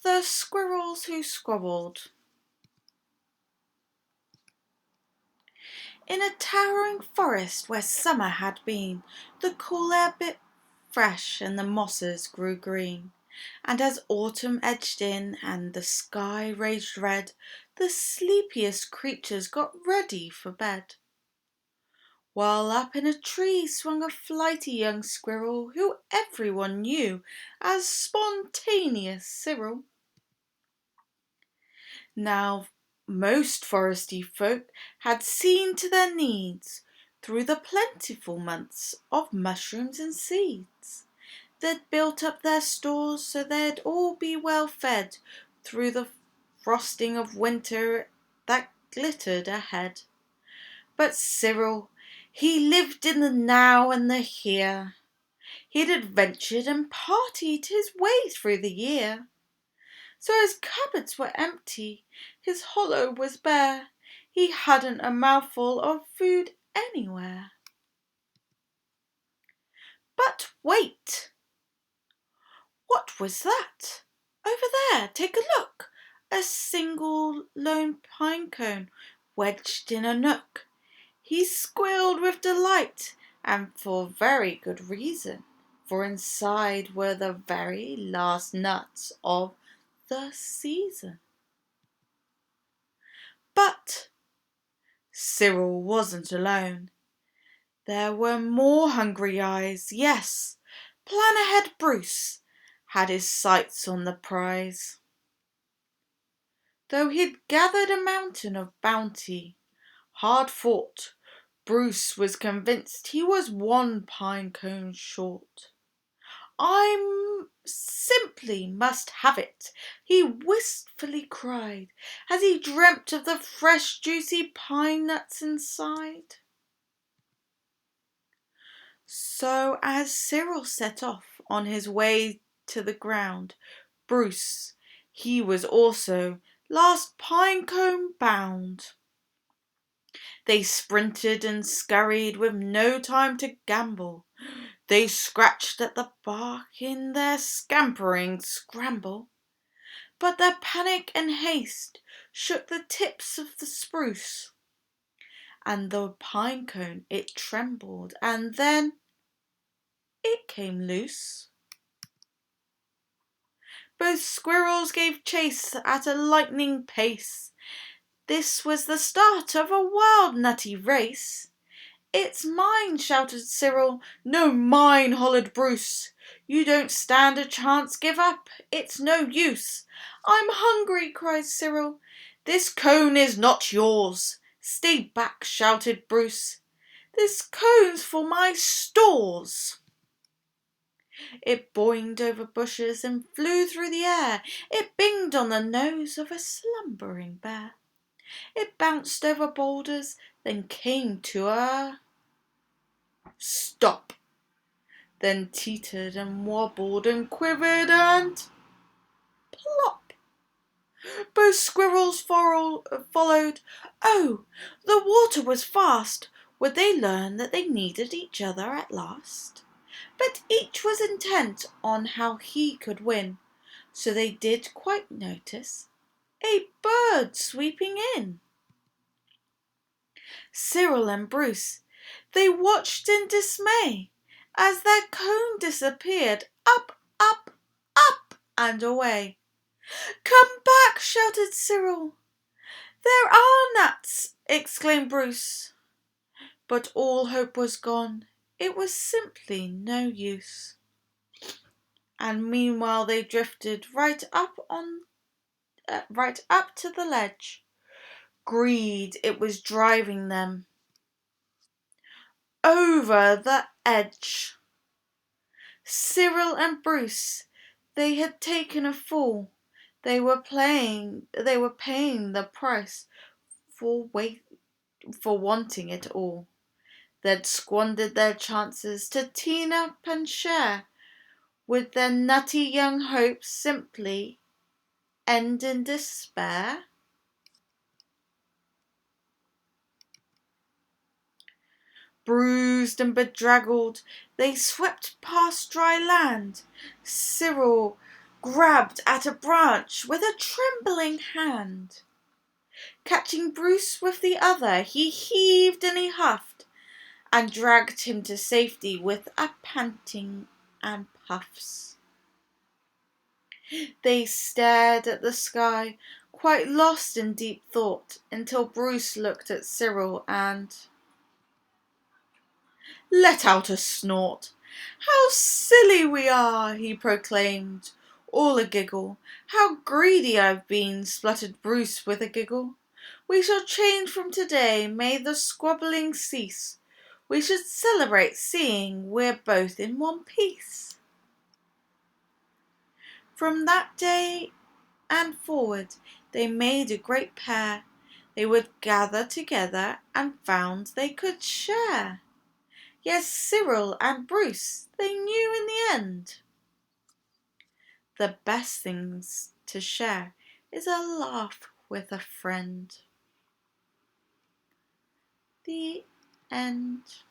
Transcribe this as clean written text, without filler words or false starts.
The Squirrels Who Squabbled. In a towering forest where summer had been, the cool air bit fresh and the mosses grew green. And as autumn edged in and the sky raged red, the sleepiest creatures got ready for bed. While up in a tree swung a flighty young squirrel who everyone knew as Spontaneous Cyril. Now most foresty folk had seen to their needs through the plentiful months of mushrooms and seeds. They'd built up their stores so they'd all be well fed through the frosting of winter that glittered ahead. But Cyril, he lived in the now and the here. He'd adventured and partied his way through the year. So his cupboards were empty, his hollow was bare, he hadn't a mouthful of food anywhere. But wait! What was that? Over there, take a look! A single lone pine cone wedged in a nook. He squealed with delight, and for very good reason, for inside were the very last nuts of the season. But Cyril wasn't alone. There were more hungry eyes, yes, plan ahead Bruce had his sights on the prize. Though he'd gathered a mountain of bounty, hard fought, Bruce was convinced he was one pine cone short. I simply must have it, he wistfully cried, as he dreamt of the fresh juicy pine nuts inside. So as Cyril set off on his way to the ground, Bruce, he was also last pinecone bound. They sprinted and scurried with no time to gamble. They scratched at the bark in their scampering scramble. But their panic and haste shook the tips of the spruce, and the pinecone it trembled, and then it came loose. Both squirrels gave chase at a lightning pace. This was the start of a wild nutty race. It's mine, shouted Cyril. No, mine, hollered Bruce. You don't stand a chance, give up, it's no use. I'm hungry, cried Cyril. This cone is not yours. Stay back, shouted Bruce. This cone's for my stores. It boinged over bushes and flew through the air. It binged on the nose of a slumbering bear. It bounced over boulders, then came to a stop. Then teetered and wobbled and quivered and plop. Both squirrels followed. Oh, the water was fast. Would they learn that they needed each other at last? But each was intent on how he could win, so they did quite notice a bird sweeping in. Cyril and Bruce, they watched in dismay as their cone disappeared up, up, up and away. Come back, shouted Cyril. There are nuts, exclaimed Bruce. But all hope was gone. It was simply no use. And meanwhile they drifted right up to the ledge. Greed, it was driving them over the edge. Cyril and Bruce, they had taken a fall. They were paying the price for wanting it all. They'd squandered their chances to team up and share, with their nutty young hopes simply end in despair. Bruised and bedraggled, they swept past dry land. Cyril grabbed at a branch with a trembling hand. Catching Bruce with the other, he heaved and he huffed, and dragged him to safety with a panting and puffs. They stared at the sky, quite lost in deep thought, until Bruce looked at Cyril and let out a snort. "How silly we are!" he proclaimed, all a giggle. "How greedy I've been!" spluttered Bruce with a giggle. "We shall change from today, may the squabbling cease. We should celebrate seeing we're both in one piece." From that day and forward they made a great pair. They would gather together and found they could share. Yes, Cyril and Bruce, they knew in the end the best things to share is a laugh with a friend. The end.